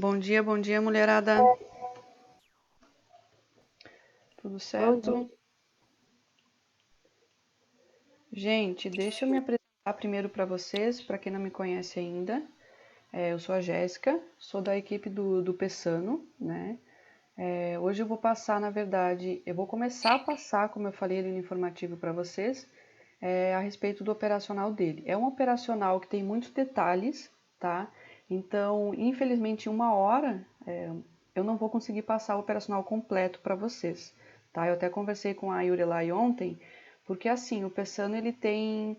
Bom dia, mulherada. Tudo Bom certo? dia. Gente, deixa eu me apresentar primeiro para vocês, para quem não me conhece ainda. Eu sou a Jéssica, sou da equipe do Pessano, né? Hoje eu vou passar, na verdade, eu vou começar a passar, como eu falei ali no informativo para vocês, a respeito do operacional dele. É um operacional que tem muitos detalhes, tá? Então, infelizmente, em uma hora, eu não vou conseguir passar o operacional completo para vocês, tá? Eu até conversei com a Yurelai ontem, porque assim, o Pessano ele tem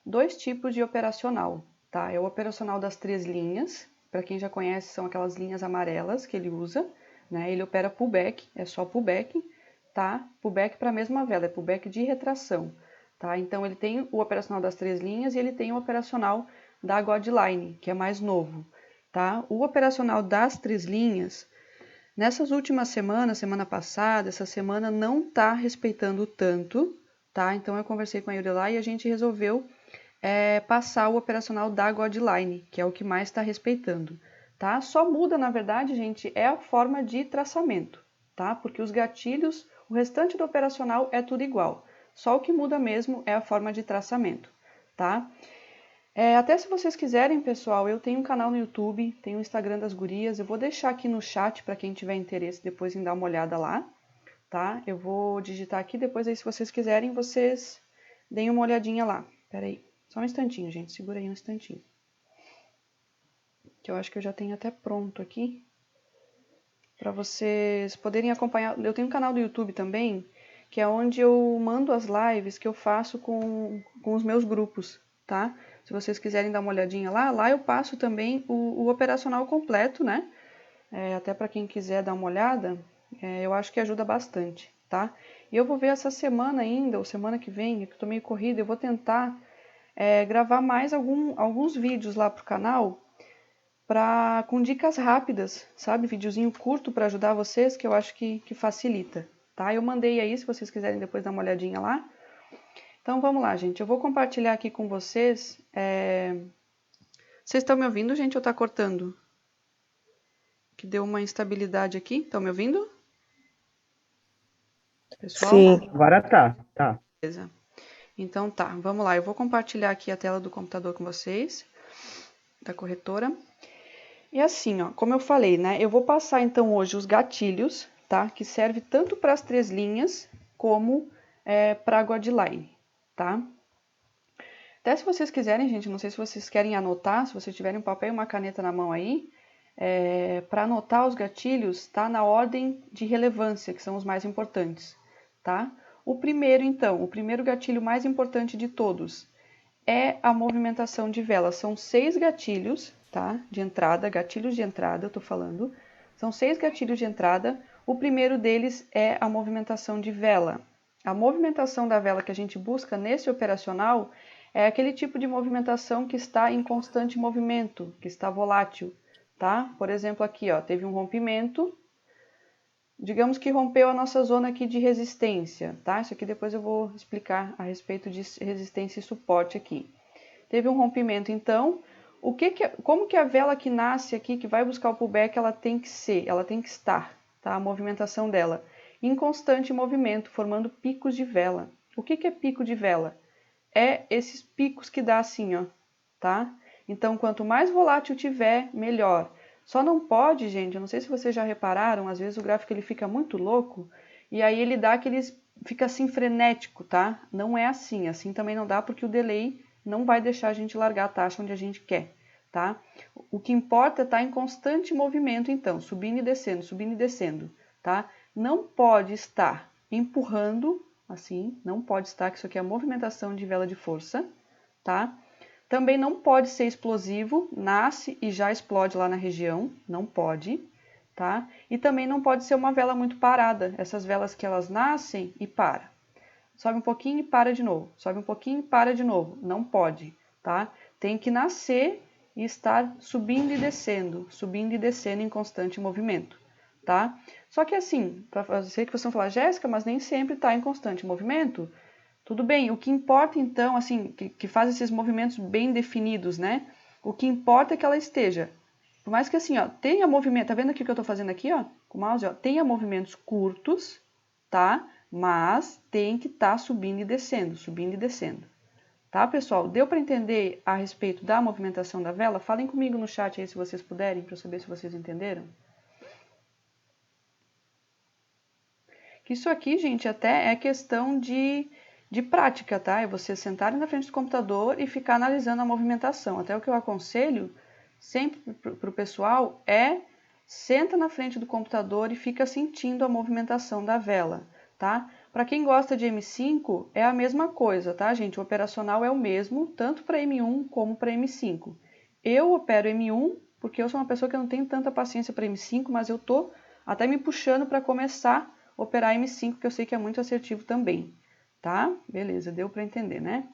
dois tipos de operacional, tá? É o operacional das 3 linhas, para quem já conhece, são aquelas linhas amarelas que ele usa, né? Ele opera pullback, é só pullback, tá? Pullback para a mesma vela, é pullback de retração, tá? Então ele tem o operacional das 3 linhas e ele tem o operacional da Godline, que é mais novo, tá? O operacional das 3 linhas, nessas últimas semanas, semana passada, essa semana não está respeitando tanto, tá? Então eu conversei com a Yurela e a gente resolveu passar o operacional da Godline, que é o que mais está respeitando, tá? Só muda, na verdade, gente, é a forma de traçamento, tá? Porque os gatilhos, o restante do operacional é tudo igual. Só o que muda mesmo é a forma de traçamento, tá? Até se vocês quiserem, pessoal, eu tenho um canal no YouTube, tenho o Instagram das gurias, eu vou deixar aqui no chat para quem tiver interesse depois em dar uma olhada lá, tá? Eu vou digitar aqui, depois aí se vocês quiserem, vocês deem uma olhadinha lá. Pera aí, só um instantinho, gente, segura aí um instantinho. Que eu acho que eu já tenho até pronto aqui, para vocês poderem acompanhar. Eu tenho um canal do YouTube também, que é onde eu mando as lives que eu faço com os meus grupos, tá? Se vocês quiserem dar uma olhadinha lá eu passo também o operacional completo, né? Até para quem quiser dar uma olhada, eu acho que ajuda bastante, tá? E eu vou ver essa semana ainda, ou semana que vem, que eu tô meio corrida, eu vou tentar gravar mais alguns vídeos lá pro canal, com dicas rápidas, sabe? Videozinho curto para ajudar vocês, que eu acho que facilita, tá? Eu mandei aí, se vocês quiserem depois dar uma olhadinha lá. Então vamos lá, gente. Eu vou compartilhar aqui com vocês. Vocês estão me ouvindo, gente, ou tá cortando? Que deu uma instabilidade aqui. Estão me ouvindo, pessoal? Sim, agora tá. Beleza. Então tá, vamos lá. Eu vou compartilhar aqui a tela do computador com vocês, da corretora. E assim, ó, como eu falei, né? Eu vou passar então hoje os gatilhos, tá? Que serve tanto para as 3 linhas como para a Godline, tá? Até se vocês quiserem, gente, não sei se vocês querem anotar, se vocês tiverem um papel e uma caneta na mão aí, para anotar os gatilhos, tá? Na ordem de relevância, que são os mais importantes, tá? O primeiro, então, o primeiro gatilho mais importante de todos é a movimentação de vela. São 6 gatilhos, tá? De entrada, gatilhos de entrada, eu tô falando. São 6 gatilhos de entrada. O primeiro deles é a movimentação de vela. A movimentação da vela que a gente busca nesse operacional é aquele tipo de movimentação que está em constante movimento, que está volátil, tá? Por exemplo, aqui, ó, teve um rompimento, digamos que rompeu a nossa zona aqui de resistência, tá? Isso aqui depois eu vou explicar a respeito de resistência e suporte aqui. Teve um rompimento, então, como que a vela que nasce aqui, que vai buscar o pullback, ela tem que ser, ela tem que estar, tá? A movimentação dela em constante movimento, formando picos de vela. O que é pico de vela? É esses picos que dá assim, ó, tá? Então, quanto mais volátil tiver, melhor. Só não pode, gente, eu não sei se vocês já repararam, às vezes o gráfico ele fica muito louco e aí ele dá aqueles, fica assim frenético, tá? Não é assim, assim também não dá porque o delay não vai deixar a gente largar a taxa onde a gente quer, tá? O que importa é estar em constante movimento, então, subindo e descendo, tá? Não pode estar empurrando, assim, não pode estar, que isso aqui é a movimentação de vela de força, tá? Também não pode ser explosivo, nasce e já explode lá na região, não pode, tá? E também não pode ser uma vela muito parada, essas velas que elas nascem e para. Sobe um pouquinho e para de novo, sobe um pouquinho e para de novo, não pode, tá? Tem que nascer e estar subindo e descendo em constante movimento, tá? Só que assim, eu sei que vocês vão falar, Jéssica, mas nem sempre está em constante movimento. Tudo bem, o que importa então, assim, que faz esses movimentos bem definidos, né? O que importa é que ela esteja Por mais que assim, ó, tenha movimento, tá vendo aqui o que eu tô fazendo aqui, ó, com o mouse, ó, tenha movimentos curtos, tá? Mas tem que estar subindo e descendo, subindo e descendo. Tá, pessoal? Deu para entender a respeito da movimentação da vela? Falem comigo no chat aí se vocês puderem, para eu saber se vocês entenderam. Isso aqui, gente, até é questão de prática, tá? É você sentarem na frente do computador e ficar analisando a movimentação. Até o que eu aconselho sempre para o pessoal é senta na frente do computador e fica sentindo a movimentação da vela, tá? Para quem gosta de M5, é a mesma coisa, tá, gente? O operacional é o mesmo, tanto para M1 como para M5. Eu opero M1 porque eu sou uma pessoa que não tem tanta paciência para M5, mas eu tô até me puxando para começar a operar M5, que eu sei que é muito assertivo também, tá? Beleza, deu para entender, né?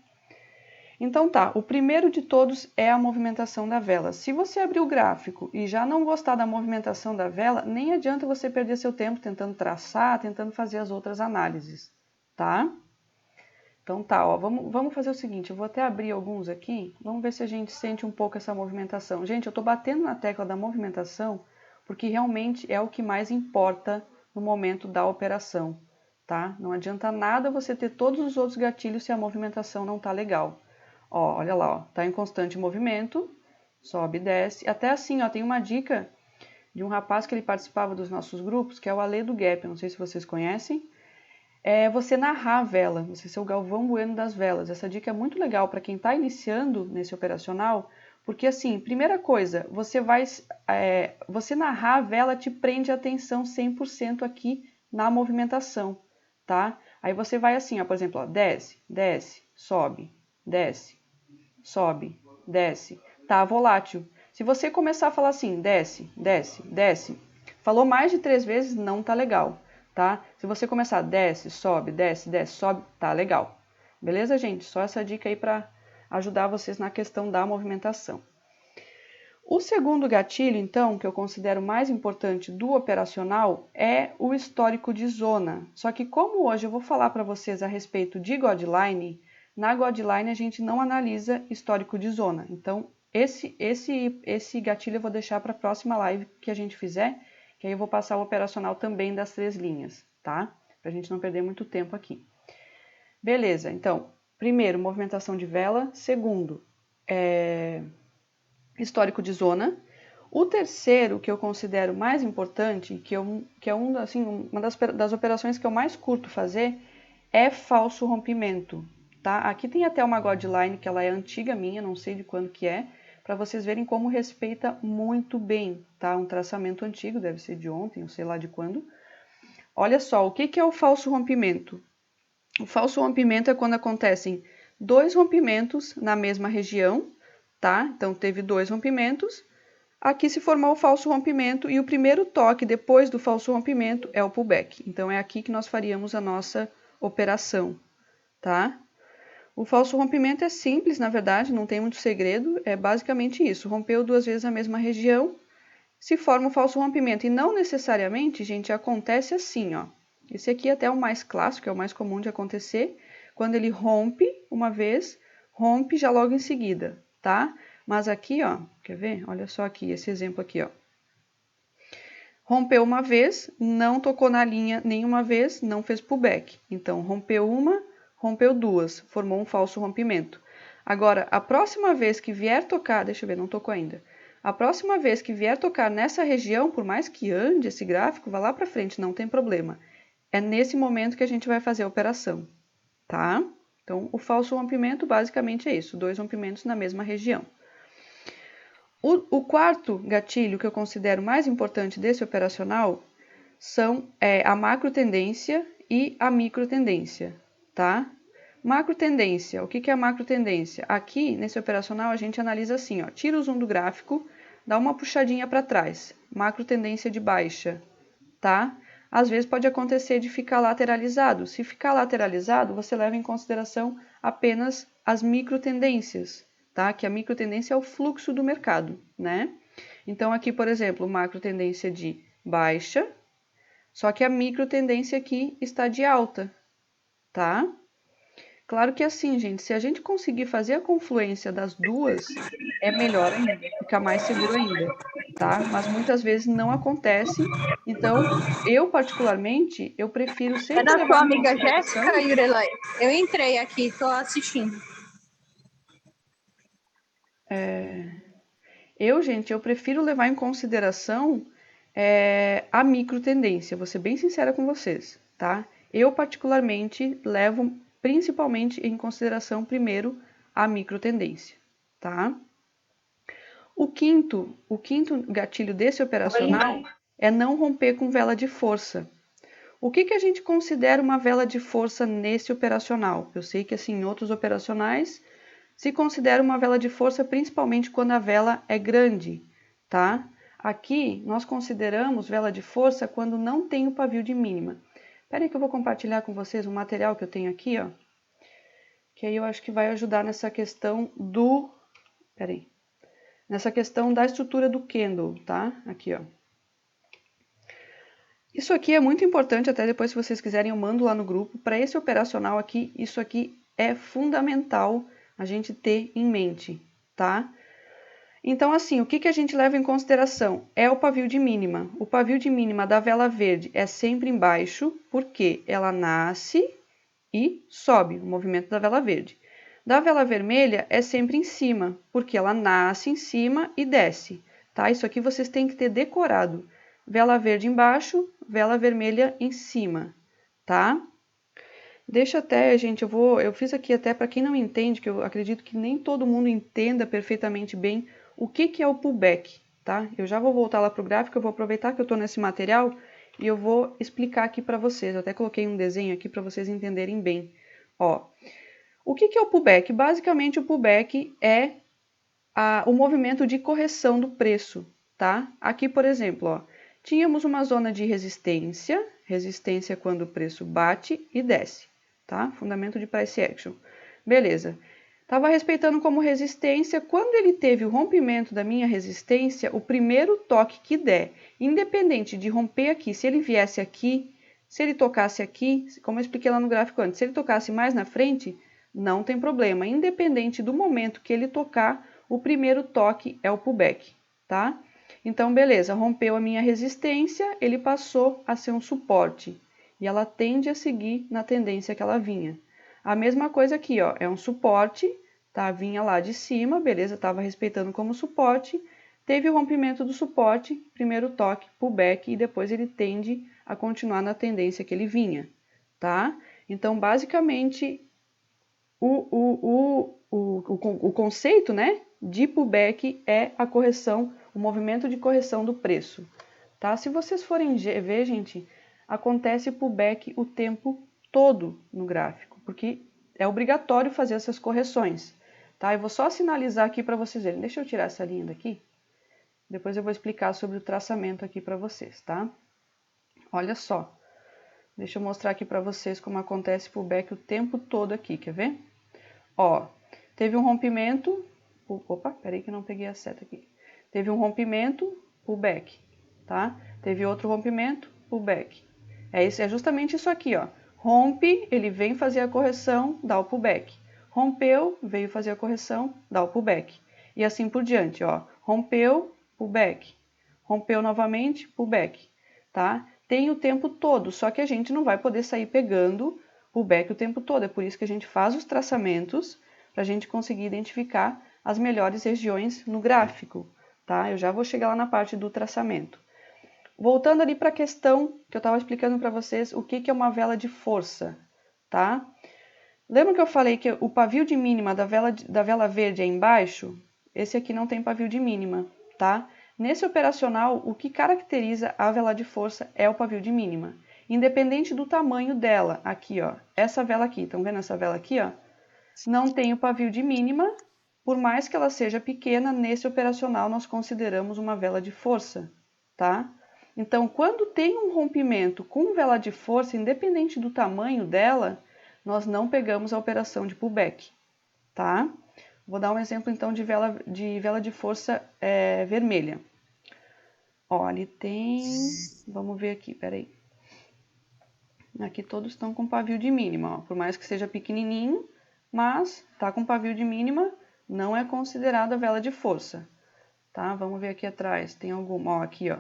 Então tá, o primeiro de todos é a movimentação da vela. Se você abrir o gráfico e já não gostar da movimentação da vela, nem adianta você perder seu tempo tentando traçar, tentando fazer as outras análises, tá? Então tá, ó, vamos fazer o seguinte, eu vou até abrir alguns aqui, vamos ver se a gente sente um pouco essa movimentação. Gente, eu tô batendo na tecla da movimentação porque realmente é o que mais importa no momento da operação, tá? Não adianta nada você ter todos os outros gatilhos se a movimentação não tá legal. Ó, olha lá, ó, tá em constante movimento, sobe e desce. Até assim, ó, tem uma dica de um rapaz que ele participava dos nossos grupos, que é o Ale do Gap, não sei se vocês conhecem. É você narrar a vela, você ser o Galvão Bueno das velas. Essa dica é muito legal para quem está iniciando nesse operacional, porque assim, primeira coisa, você narrar a vela te prende a atenção 100% aqui na movimentação, tá? Aí você vai assim, ó, por exemplo, ó, desce, desce, sobe, desce, sobe, desce, tá volátil. Se você começar a falar assim, desce, desce, desce, falou mais de 3 vezes, não tá legal, tá? Se você começar desce, sobe, desce, desce, sobe, tá legal. Beleza, gente? Só essa dica aí para ajudar vocês na questão da movimentação. O segundo gatilho, então, que eu considero mais importante do operacional é o histórico de zona. Só que como hoje eu vou falar para vocês a respeito de Godline, na Godline a gente não analisa histórico de zona. Então, esse gatilho eu vou deixar para a próxima live que a gente fizer, que aí eu vou passar o operacional também das 3 linhas, tá? Para a gente não perder muito tempo aqui. Beleza, então, primeiro, movimentação de vela. Segundo, histórico de zona. O terceiro, que eu considero mais importante, que é uma das operações que eu mais curto fazer, é falso rompimento. Tá? Aqui tem até uma Godline, que ela é antiga minha, não sei de quando que é, para vocês verem como respeita muito bem. Tá? Um traçamento antigo, deve ser de ontem, ou sei lá de quando. Olha só, o que é o falso rompimento? O falso rompimento é quando acontecem 2 rompimentos na mesma região, tá? Então, teve 2 rompimentos, aqui se formou o falso rompimento e o primeiro toque depois do falso rompimento é o pullback. Então, é aqui que nós faríamos a nossa operação, tá? O falso rompimento é simples, na verdade, não tem muito segredo, é basicamente isso. Rompeu 2 vezes a mesma região, se forma o falso rompimento. E não necessariamente, gente, acontece assim, ó. Esse aqui até é o mais clássico, é o mais comum de acontecer, quando ele rompe uma vez, rompe já logo em seguida, tá? Mas aqui, ó, quer ver? Olha só aqui, esse exemplo aqui, ó. Rompeu uma vez, não tocou na linha nenhuma vez, não fez pullback. Então, rompeu uma, rompeu 2, formou um falso rompimento. Agora, a próxima vez que vier tocar, deixa eu ver, não tocou ainda. A próxima vez que vier tocar nessa região, por mais que ande esse gráfico, vá lá para frente, não tem problema. É nesse momento que a gente vai fazer a operação, tá? Então, o falso rompimento basicamente é isso, 2 rompimentos na mesma região. O quarto gatilho que eu considero mais importante desse operacional são a macro tendência e a micro tendência, tá? Macro tendência, o que é a macro tendência? Aqui, nesse operacional, a gente analisa assim, ó, tira o zoom do gráfico, dá uma puxadinha para trás, macro tendência de baixa, tá? Às vezes pode acontecer de ficar lateralizado. Se ficar lateralizado, você leva em consideração apenas as micro tendências, tá? Que a micro tendência é o fluxo do mercado, né? Então aqui, por exemplo, macro tendência de baixa, só que a micro tendência aqui está de alta, tá? Claro que assim, gente, se a gente conseguir fazer a confluência das duas, é melhor ainda, fica mais seguro ainda. tá? Mas muitas vezes não acontece. Então, eu particularmente, eu prefiro É sempre da levar tua em amiga consideração. Jéssica, Yurelai? Eu entrei aqui, tô assistindo. Gente, eu prefiro levar em consideração a micro tendência, vou ser bem sincera com vocês, tá? Eu particularmente levo principalmente em consideração primeiro a micro tendência, tá? O quinto gatilho desse operacional é não romper com vela de força. O que a gente considera uma vela de força nesse operacional? Eu sei que assim, em outros operacionais se considera uma vela de força principalmente quando a vela é grande, tá? Aqui nós consideramos vela de força quando não tem o pavio de mínima. Espera aí que eu vou compartilhar com vocês um material que eu tenho aqui, ó, que aí eu acho que vai ajudar nessa questão do... Espera aí. Nessa questão da estrutura do candle, tá? Aqui, ó. Isso aqui é muito importante, até depois se vocês quiserem eu mando lá no grupo. Para esse operacional aqui, isso aqui é fundamental a gente ter em mente, tá? Então, assim, o que a gente leva em consideração? É o pavio de mínima. O pavio de mínima da vela verde é sempre embaixo, porque ela nasce e sobe, o movimento da vela verde. Da vela vermelha é sempre em cima, porque ela nasce em cima e desce, tá? Isso aqui vocês têm que ter decorado. Vela verde embaixo, vela vermelha em cima, tá? Deixa até, gente, eu fiz aqui até para quem não entende, que eu acredito que nem todo mundo entenda perfeitamente bem o que é o pullback, tá? Eu já vou voltar lá para o gráfico, eu vou aproveitar que eu estou nesse material e eu vou explicar aqui para vocês. Eu até coloquei um desenho aqui para vocês entenderem bem. Ó, o que é o pullback? Basicamente, o pullback é o movimento de correção do preço, tá? Aqui, por exemplo, ó, tínhamos uma zona de resistência, resistência quando o preço bate e desce, tá? Fundamento de price action. Beleza. Estava respeitando como resistência, quando ele teve o rompimento da minha resistência, o primeiro toque que der, independente de romper aqui, se ele viesse aqui, se ele tocasse aqui, como eu expliquei lá no gráfico antes, se ele tocasse mais na frente, não tem problema, independente do momento que ele tocar, o primeiro toque é o pullback, tá? Então, beleza, rompeu a minha resistência, ele passou a ser um suporte, e ela tende a seguir na tendência que ela vinha. A mesma coisa aqui, ó, é um suporte, tá? Vinha lá de cima, beleza, estava respeitando como suporte, teve o rompimento do suporte, primeiro toque, pullback, e depois ele tende a continuar na tendência que ele vinha, tá? Então, basicamente, o conceito, né, de pullback é a correção, o movimento de correção do preço, tá? Se vocês forem ver, gente, acontece pullback o tempo todo no gráfico, porque é obrigatório fazer essas correções, tá? Eu vou só sinalizar aqui para vocês verem. Deixa eu tirar essa linha daqui. Depois eu vou explicar sobre o traçamento aqui para vocês, tá? Olha só. Deixa eu mostrar aqui para vocês como acontece pullback o tempo todo aqui, quer ver? Ó, teve um rompimento, opa, peraí que eu não peguei a seta aqui. Teve um rompimento, pullback, tá? Teve outro rompimento, pullback. É justamente isso aqui, ó. Rompe, ele vem fazer a correção, dá o pullback. Rompeu, veio fazer a correção, dá o pullback. E assim por diante, ó. Rompeu, pullback. Rompeu novamente, pullback, tá? Tem o tempo todo, só que a gente não vai poder sair pegando pullback o tempo todo. É por isso que a gente faz os traçamentos para a gente conseguir identificar as melhores regiões no gráfico, tá? Eu já vou chegar lá na parte do traçamento. Voltando ali para a questão que eu estava explicando para vocês, o que é uma vela de força, tá? Lembra que eu falei que o pavio de mínima da vela verde é embaixo? Esse aqui não tem pavio de mínima, tá? Nesse operacional, o que caracteriza a vela de força é o pavio de mínima. Independente do tamanho dela, aqui, ó, essa vela aqui, estão vendo essa vela aqui, ó? Não tem o pavio de mínima, por mais que ela seja pequena, nesse operacional nós consideramos uma vela de força, tá? Então, quando tem um rompimento com vela de força, independente do tamanho dela, nós não pegamos a operação de pullback, tá? Vou dar um exemplo então de vela de força vermelha. Ó, ali tem... Vamos ver aqui, peraí. Aqui todos estão com pavio de mínima, ó. Por mais que seja pequenininho, mas tá com pavio de mínima, não é considerada vela de força, tá? Vamos ver aqui atrás, tem alguma, ó, aqui, ó.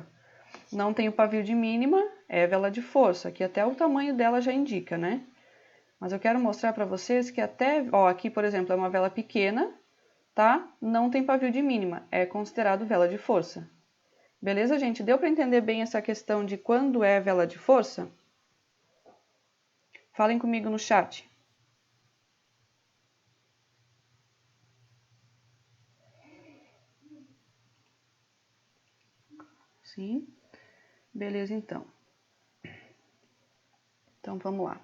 Não tem o pavio de mínima, é vela de força, que até o tamanho dela já indica, né? Mas eu quero mostrar para vocês que até, ó, aqui, por exemplo, é uma vela pequena, tá? Não tem pavio de mínima, é considerado vela de força. Beleza, gente? Deu para entender bem essa questão de quando é vela de força? Falem comigo no chat. Sim? Beleza, então. Então, vamos lá.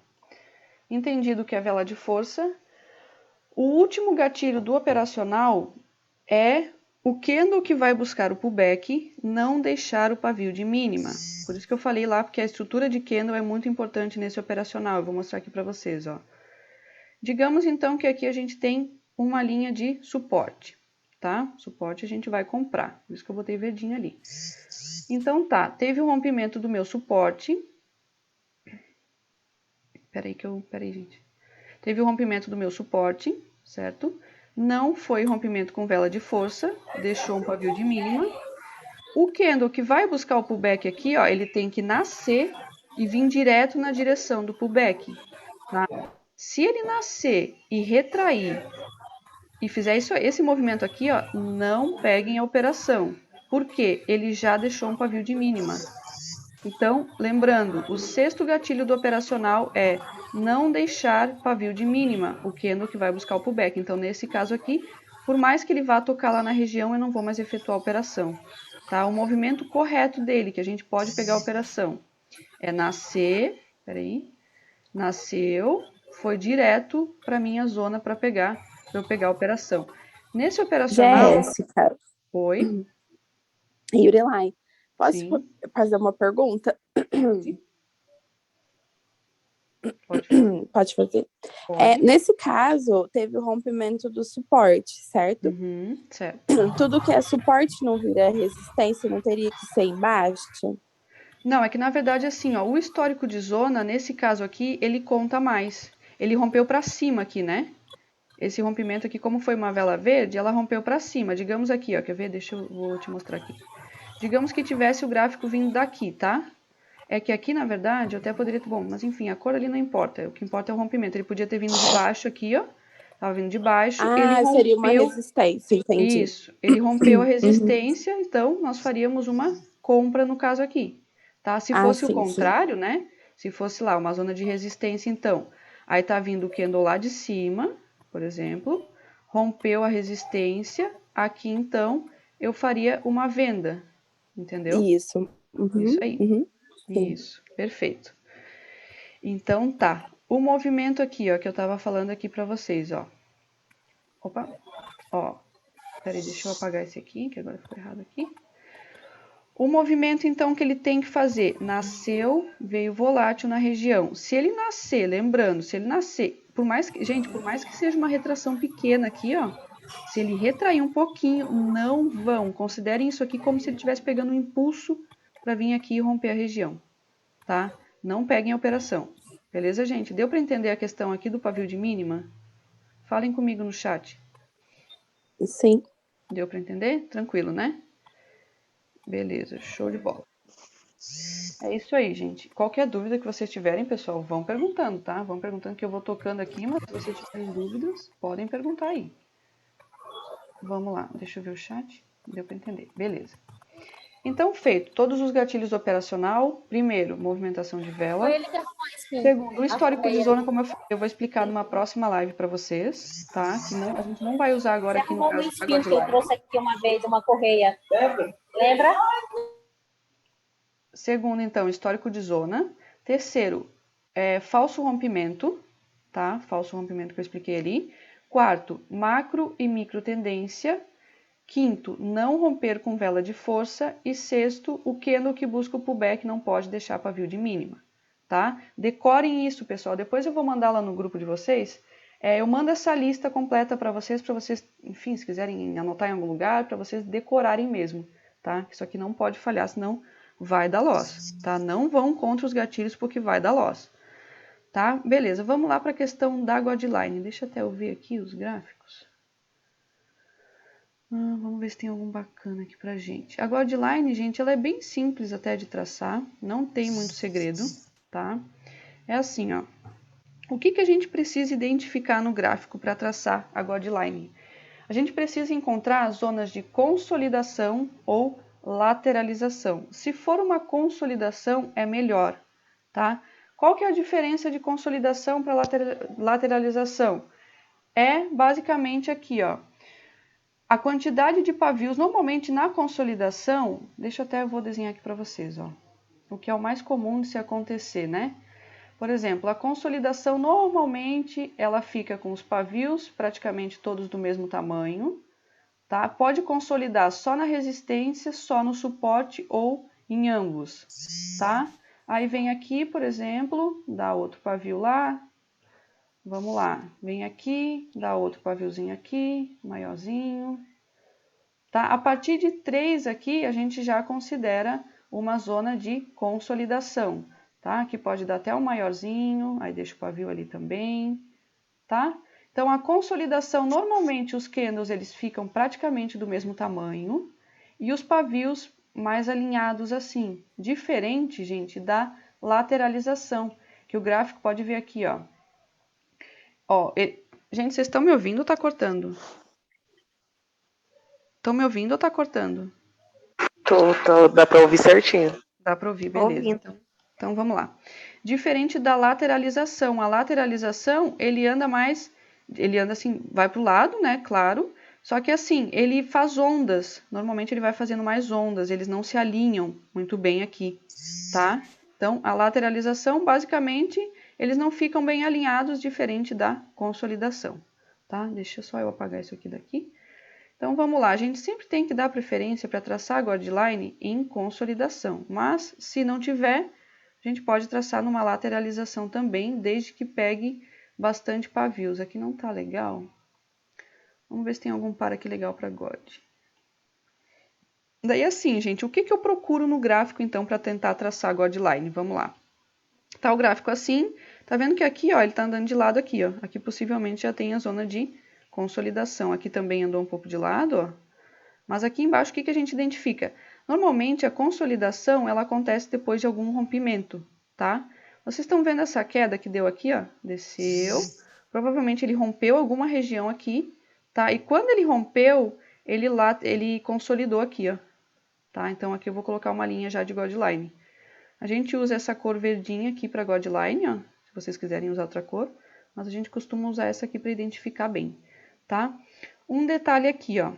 Entendido que é vela de força, o último gatilho do operacional é o candle que vai buscar o pullback não deixar o pavio de mínima. Por isso que eu falei lá, porque a estrutura de candle é muito importante nesse operacional. Eu vou mostrar aqui para vocês, ó. Digamos, então, que aqui a gente tem uma linha de suporte, tá? Suporte a gente vai comprar, por isso que eu botei verdinho ali. Então, tá, teve o rompimento do meu suporte. Peraí, gente. Teve o rompimento do meu suporte, certo? Não foi rompimento com vela de força, deixou um pavio de mínima. O candle que vai buscar o pullback aqui, ó, ele tem que nascer e vir direto na direção do pullback, tá? Se ele nascer e retrair e fizer esse movimento aqui, ó, não peguem a operação, porque ele já deixou um pavio de mínima. Então, lembrando, o sexto gatilho do operacional é não deixar pavio de mínima, o candle que vai buscar o pullback. Então, nesse caso aqui, por mais que ele vá tocar lá na região, eu não vou mais efetuar a operação. Tá? O movimento correto dele, que a gente pode pegar a operação, é nascer, nasceu, foi direto para minha zona para eu pegar a operação. Nesse operacional, Jéssica, oi, Yurilai, posso sim, fazer uma pergunta? pode fazer. Pode fazer. Pode. Nesse caso, teve o rompimento do suporte, certo? Uhum, certo. Tudo que é suporte não vira resistência, não teria que ser embaixo? Não, é que na verdade assim, ó, o histórico de zona, nesse caso aqui, ele conta mais. Ele rompeu para cima aqui, né? Esse rompimento aqui, como foi uma vela verde, ela rompeu para cima. Digamos aqui, ó, quer ver? Vou te mostrar aqui. Digamos que tivesse o gráfico vindo daqui, tá? É que aqui, na verdade, eu até poderia... Bom, mas enfim, a cor ali não importa. O que importa é o rompimento. Ele podia ter vindo de baixo aqui, ó. Tava vindo de baixo. Ele Ah, seria uma rompeu... resistência, entendi. Isso. Ele rompeu a Uhum. resistência, então nós faríamos uma compra no caso aqui, tá? Se Ah, fosse o sim, sim. contrário, né? Se fosse lá uma zona de resistência, então, aí tá vindo o candle lá de cima, por exemplo, rompeu a resistência, aqui então eu faria uma venda, entendeu? Isso. Isso Uhum, aí. uhum, sim. Isso, perfeito. Então tá. O movimento aqui, ó, que eu tava falando aqui para vocês, ó. Opa, ó. Peraí, deixa eu apagar esse aqui, que agora ficou errado aqui. O movimento, então, que ele tem que fazer, nasceu, veio volátil na região. Se ele nascer, lembrando, se ele nascer, por mais que seja uma retração pequena aqui, ó, se ele retrair um pouquinho, não vão. Considerem isso aqui como se ele estivesse pegando um impulso para vir aqui e romper a região, tá? Não peguem a operação. Beleza, gente? Deu para entender a questão aqui do pavio de mínima? Falem comigo no chat. Sim. Deu para entender? Tranquilo, né? Beleza, show de bola. É isso aí, gente. Qualquer dúvida que vocês tiverem, pessoal, vão perguntando, tá? Vão perguntando que eu vou tocando aqui, mas se vocês tiverem dúvidas, podem perguntar aí. Vamos lá, deixa eu ver o chat. Deu para entender. Beleza. Então, feito todos os gatilhos operacional. Primeiro, movimentação de vela. Segundo, o histórico de zona, como eu falei, eu vou explicar numa próxima live para vocês, tá? Que não, a gente não vai usar agora aqui no caso da que eu trouxe aqui uma vez, uma correia. Lembra? Segundo, então, histórico de zona. Terceiro, falso rompimento, tá? Falso rompimento que eu expliquei ali. Quarto, macro e micro tendência. Quinto, não romper com vela de força. E sexto, o candle que busca o pullback não pode deixar pavio de mínima, tá? Decorem isso, pessoal. Depois eu vou mandar lá no grupo de vocês. Eu mando essa lista completa para vocês, enfim, se quiserem anotar em algum lugar, para vocês decorarem mesmo, tá? Isso aqui não pode falhar, senão vai dar loss, tá? Não vão contra os gatilhos porque vai dar loss, tá? Beleza, vamos lá para a questão da Godline. Deixa eu até eu ver aqui os gráficos. Vamos ver se tem algum bacana aqui pra gente. A guideline, gente, ela é bem simples até de traçar, não tem muito segredo, tá? É assim, ó. O que a gente precisa identificar no gráfico para traçar a guideline? A gente precisa encontrar as zonas de consolidação ou lateralização. Se for uma consolidação, é melhor, tá? Qual que é a diferença de consolidação para lateralização? É basicamente aqui, ó. A quantidade de pavios, normalmente na consolidação, vou desenhar aqui para vocês, ó. O que é o mais comum de se acontecer, né? Por exemplo, a consolidação normalmente ela fica com os pavios praticamente todos do mesmo tamanho, tá? Pode consolidar só na resistência, só no suporte ou em ambos, tá? Aí vem aqui, por exemplo, dá outro pavio lá. Vamos lá, vem aqui, dá outro paviozinho aqui, maiorzinho, tá? A partir de 3 aqui, a gente já considera uma zona de consolidação, tá? Que pode dar até um maiorzinho, aí deixa o pavio ali também, tá? Então, a consolidação, normalmente os candles, eles ficam praticamente do mesmo tamanho, e os pavios mais alinhados assim, diferente, gente, da lateralização, que o gráfico pode ver aqui, ó. Gente, vocês estão me ouvindo ou tá cortando? Estão me ouvindo ou tá cortando? Dá pra ouvir certinho. Dá para ouvir, beleza. Então vamos lá. Diferente da lateralização. A lateralização, ele anda assim, vai para o lado, né, claro. Só que assim, ele faz ondas. Normalmente ele vai fazendo mais ondas, eles não se alinham muito bem aqui, tá? Então, a lateralização, basicamente, eles não ficam bem alinhados, diferente da consolidação, tá? Deixa só eu apagar isso aqui daqui. Então, vamos lá. A gente sempre tem que dar preferência para traçar a guideline em consolidação. Mas, se não tiver, a gente pode traçar numa lateralização também, desde que pegue bastante pavios. Aqui não tá legal. Vamos ver se tem algum par aqui legal para God. Daí, assim, gente, o que eu procuro no gráfico, então, para tentar traçar a guideline? Vamos lá. Tá o gráfico assim. Tá vendo que aqui, ó, ele tá andando de lado aqui, ó. Aqui possivelmente já tem a zona de consolidação. Aqui também andou um pouco de lado, ó. Mas aqui embaixo, o que a gente identifica? Normalmente, a consolidação, ela acontece depois de algum rompimento, tá? Vocês estão vendo essa queda que deu aqui, ó? Desceu. Provavelmente, ele rompeu alguma região aqui, tá? E quando ele rompeu, ele consolidou aqui, ó. Tá? Então, aqui eu vou colocar uma linha já de guideline. A gente usa essa cor verdinha aqui para guideline, ó. Se vocês quiserem usar outra cor. Mas a gente costuma usar essa aqui para identificar bem, tá? Um detalhe aqui, ó.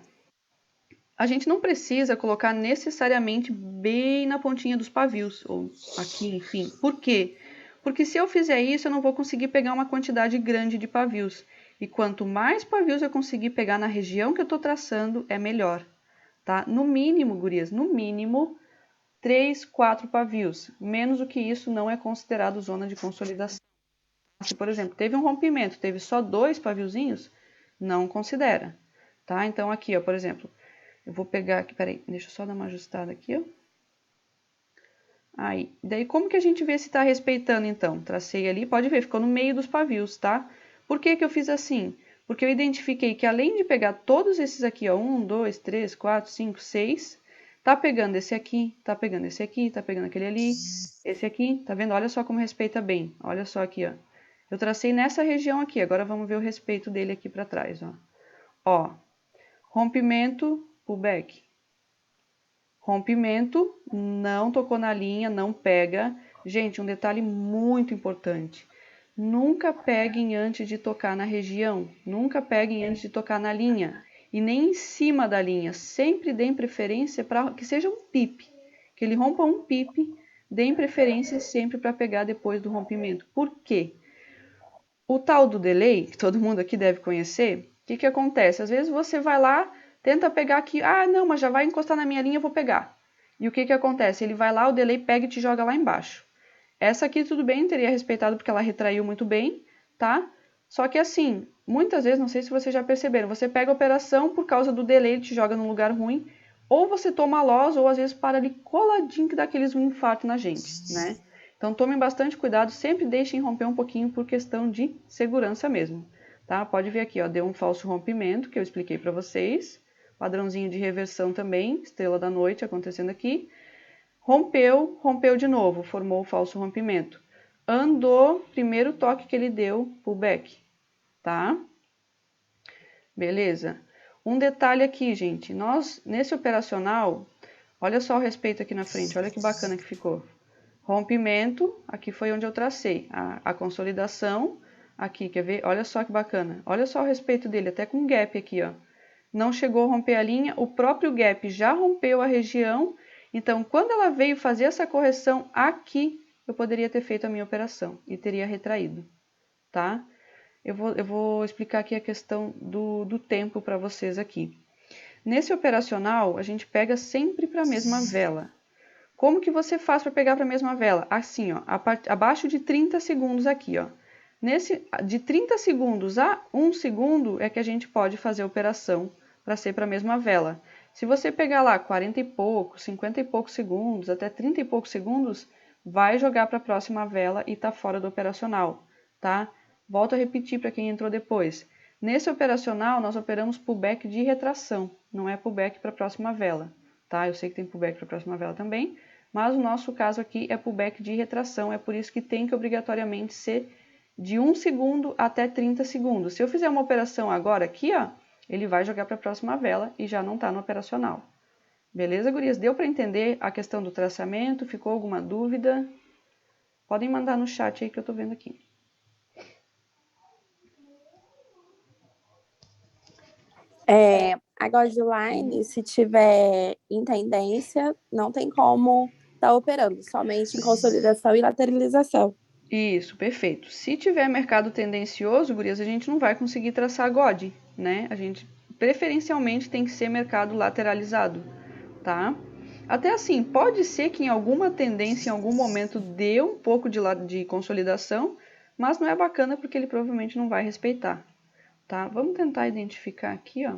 A gente não precisa colocar necessariamente bem na pontinha dos pavios, ou aqui, enfim. Por quê? Porque se eu fizer isso, eu não vou conseguir pegar uma quantidade grande de pavios. E quanto mais pavios eu conseguir pegar na região que eu estou traçando, é melhor, tá? No mínimo, gurias, no mínimo, 3, 4 pavios. Menos do que isso não é considerado zona de consolidação. Se, por exemplo, teve um rompimento, teve só 2 paviozinhos, não considera, tá? Então, aqui, ó, por exemplo, eu vou pegar aqui, peraí, deixa eu só dar uma ajustada aqui, ó. Aí, daí como que a gente vê se tá respeitando, então? Tracei ali, pode ver, ficou no meio dos pavios, tá? Por que que eu fiz assim? Porque eu identifiquei que além de pegar todos esses aqui, ó, 1, 2, 3, 4, 5, 6, tá pegando esse aqui, tá pegando esse aqui, tá pegando aquele ali, esse aqui, tá vendo? Olha só como respeita bem, olha só aqui, ó. Eu tracei nessa região aqui, agora vamos ver o respeito dele aqui para trás, ó. Ó, rompimento, pullback. Rompimento, não tocou na linha, não pega. Gente, um detalhe muito importante. Nunca peguem antes de tocar na região. Nunca peguem antes de tocar na linha. E nem em cima da linha. Sempre deem preferência para que seja um pip. Que ele rompa um pip. Deem preferência sempre para pegar depois do rompimento. Por quê? O tal do delay, que todo mundo aqui deve conhecer, o que acontece? Às vezes você vai lá, tenta pegar aqui, ah, não, mas já vai encostar na minha linha, eu vou pegar. E o que acontece? Ele vai lá, o delay pega e te joga lá embaixo. Essa aqui tudo bem, teria respeitado porque ela retraiu muito bem, tá? Só que assim, muitas vezes, não sei se vocês já perceberam, você pega a operação por causa do delay, ele te joga num lugar ruim, ou você toma loss, ou às vezes para ali coladinho que dá aqueles infarto na gente, né? Então tomem bastante cuidado, sempre deixem romper um pouquinho por questão de segurança mesmo, tá? Pode ver aqui, ó, deu um falso rompimento que eu expliquei para vocês, Padrãozinho de reversão também, estrela da noite acontecendo aqui. Rompeu, rompeu de novo, formou o falso rompimento. Andou, primeiro toque que ele deu, pullback, tá? Beleza? Um detalhe aqui, gente, nós, nesse operacional, olha só o respeito aqui na frente, olha que bacana que ficou. Rompimento, aqui foi onde eu tracei, a consolidação, aqui, quer ver? Olha só que bacana, olha só o respeito dele, até com gap aqui, ó. Não chegou a romper a linha, o próprio gap já rompeu a região, então quando ela veio fazer essa correção aqui, eu poderia ter feito a minha operação e teria retraído, tá? Eu vou explicar aqui a questão do tempo para vocês aqui. Nesse operacional, a gente pega sempre para a mesma vela. Como que você faz para pegar para a mesma vela? Assim, ó, abaixo de 30 segundos aqui, ó. De 30 segundos a 1 segundo é que a gente pode fazer a operação para ser para a mesma vela. Se você pegar lá 40 e poucos, 50 e poucos segundos, até 30 e poucos segundos, vai jogar para a próxima vela e tá fora do operacional, tá? Volto a repetir para quem entrou depois. Nesse operacional, nós operamos pullback de retração, não é pullback para a próxima vela, tá? Eu sei que tem pullback para a próxima vela também, mas o nosso caso aqui é pullback de retração, é por isso que tem que obrigatoriamente ser de 1 segundo até 30 segundos. Se eu fizer uma operação agora aqui, ó, ele vai jogar para a próxima vela e já não está no operacional. Beleza, gurias? Deu para entender a questão do traçamento? Ficou alguma dúvida? Podem mandar no chat aí que eu estou vendo aqui. A Godline, se tiver em tendência, não tem como estar operando, somente em consolidação e lateralização. Isso, perfeito. Se tiver mercado tendencioso, gurias, a gente não vai conseguir traçar God, né? A gente preferencialmente tem que ser mercado lateralizado, tá? Até assim, pode ser que em alguma tendência, em algum momento, dê um pouco de consolidação, mas não é bacana porque ele provavelmente não vai respeitar, tá? Vamos tentar identificar aqui, ó.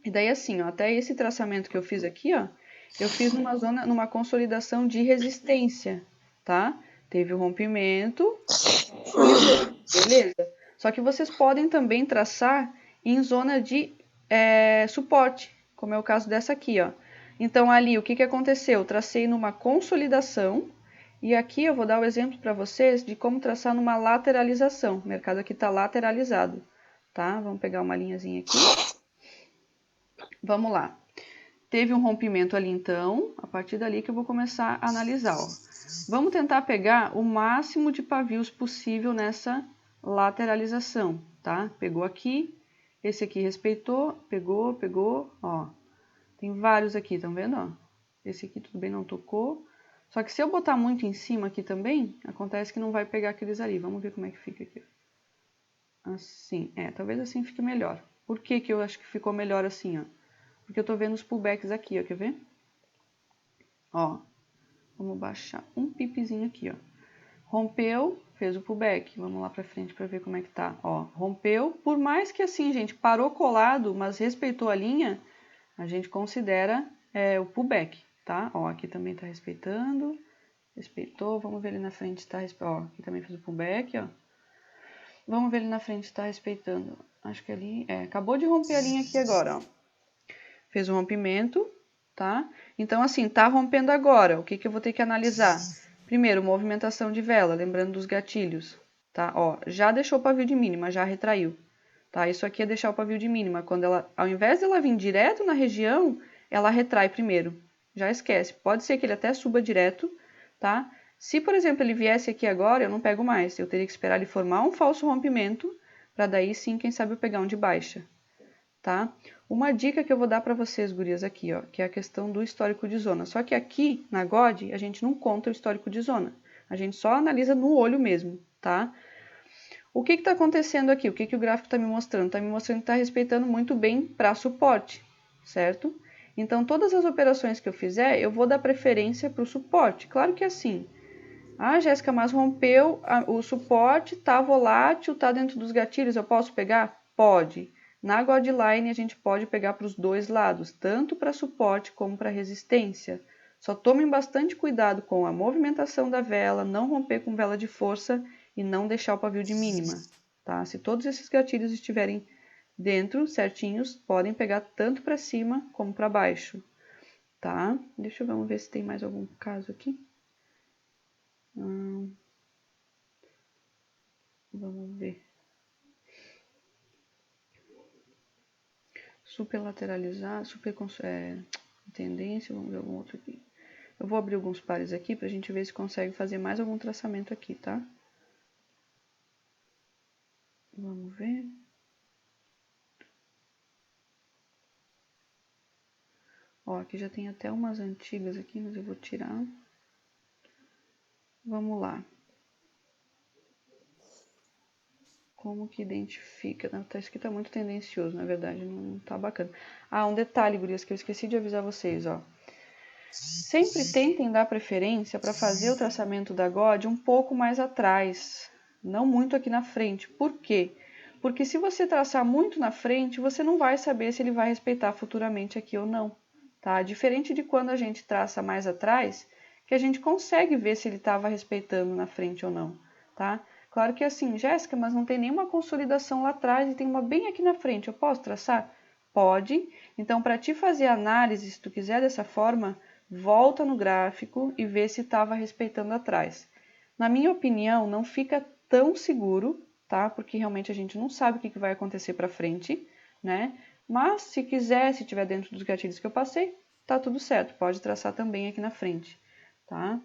E daí assim, ó, até esse traçamento que eu fiz aqui, ó, eu fiz numa consolidação de resistência, tá? Teve o rompimento, beleza? Só que vocês podem também traçar em zona de suporte, como é o caso dessa aqui, ó. Então ali, o que que aconteceu? Eu tracei numa consolidação, e aqui eu vou dar o exemplo para vocês de como traçar numa lateralização. O mercado aqui está lateralizado, tá? Vamos pegar uma linhazinha aqui. Vamos lá. Teve um rompimento ali então, a partir dali que eu vou começar a analisar, ó. Vamos tentar pegar o máximo de pavios possível nessa lateralização, tá? Pegou aqui, esse aqui respeitou, pegou, ó. Tem vários aqui, estão vendo, ó? Esse aqui tudo bem, não tocou. Só que se eu botar muito em cima aqui também, acontece que não vai pegar aqueles ali. Vamos ver como é que fica aqui. Assim, talvez assim fique melhor. Por que que eu acho que ficou melhor assim, ó? Porque eu tô vendo os pullbacks aqui, ó, quer ver? Ó, vamos baixar um pipezinho aqui, ó. Rompeu, fez o pullback. Vamos lá pra frente pra ver como é que tá. Ó, rompeu. Por mais que assim, gente, parou colado, mas respeitou a linha, a gente considera o pullback, tá? Ó, aqui também tá respeitando. Respeitou. Vamos ver ali na frente se tá respeitando. Ó, aqui também fez o pullback, ó. Vamos ver ali na frente se tá respeitando. Acho que ali... acabou de romper a linha aqui agora, ó. Fez um rompimento, tá? Então, assim, tá rompendo agora. O que que eu vou ter que analisar? Primeiro, movimentação de vela, lembrando dos gatilhos, tá? Ó, já deixou o pavio de mínima, já retraiu, tá? Isso aqui é deixar o pavio de mínima. Quando ela, ao invés dela vir direto na região, ela retrai primeiro. Já esquece. Pode ser que ele até suba direto, tá? Se, por exemplo, ele viesse aqui agora, eu não pego mais. Eu teria que esperar ele formar um falso rompimento, para daí sim, quem sabe, eu pegar um de baixa, tá? Uma dica que eu vou dar para vocês, gurias, aqui, ó, que é a questão do histórico de zona. Só que aqui, na God, a gente não conta o histórico de zona. A gente só analisa no olho mesmo, tá? O que está acontecendo aqui? O que o gráfico está me mostrando? Está me mostrando que está respeitando muito bem para suporte, certo? Então, todas as operações que eu fizer, eu vou dar preferência para o suporte. Claro que é assim. Ah, Jéssica, mas rompeu o suporte, tá volátil, tá dentro dos gatilhos, eu posso pegar? Pode. Na Godline a gente pode pegar para os dois lados, tanto para suporte como para resistência. Só tomem bastante cuidado com a movimentação da vela, não romper com vela de força e não deixar o pavio de mínima, tá? Se todos esses gatilhos estiverem dentro, certinhos, podem pegar tanto para cima como para baixo, tá? Deixa eu vamos ver se tem mais algum caso aqui. Vamos ver. Superlateralizar, tendência, vamos ver algum outro aqui. Eu vou abrir alguns pares aqui pra gente ver se consegue fazer mais algum traçamento aqui, tá? Vamos ver. Ó, aqui já tem até umas antigas aqui, mas eu vou tirar. Vamos lá. Como que identifica? Não, isso aqui tá muito tendencioso, na verdade, não tá bacana. Ah, um detalhe, gurias, que eu esqueci de avisar vocês, ó. Sempre tentem dar preferência para fazer o traçamento da God um pouco mais atrás, não muito aqui na frente. Por quê? Porque se você traçar muito na frente, você não vai saber se ele vai respeitar futuramente aqui ou não, tá? Diferente de quando a gente traça mais atrás, que a gente consegue ver se ele estava respeitando na frente ou não, tá? Claro que assim, Jéssica, mas não tem nenhuma consolidação lá atrás e tem uma bem aqui na frente, eu posso traçar? Pode. Então, para te fazer análise, se tu quiser dessa forma, volta no gráfico e vê se estava respeitando atrás. Na minha opinião, não fica tão seguro, tá? Porque realmente a gente não sabe o que vai acontecer para frente, né? Mas se quiser, se tiver dentro dos gatilhos que eu passei, tá tudo certo. Pode traçar também aqui na frente, tá?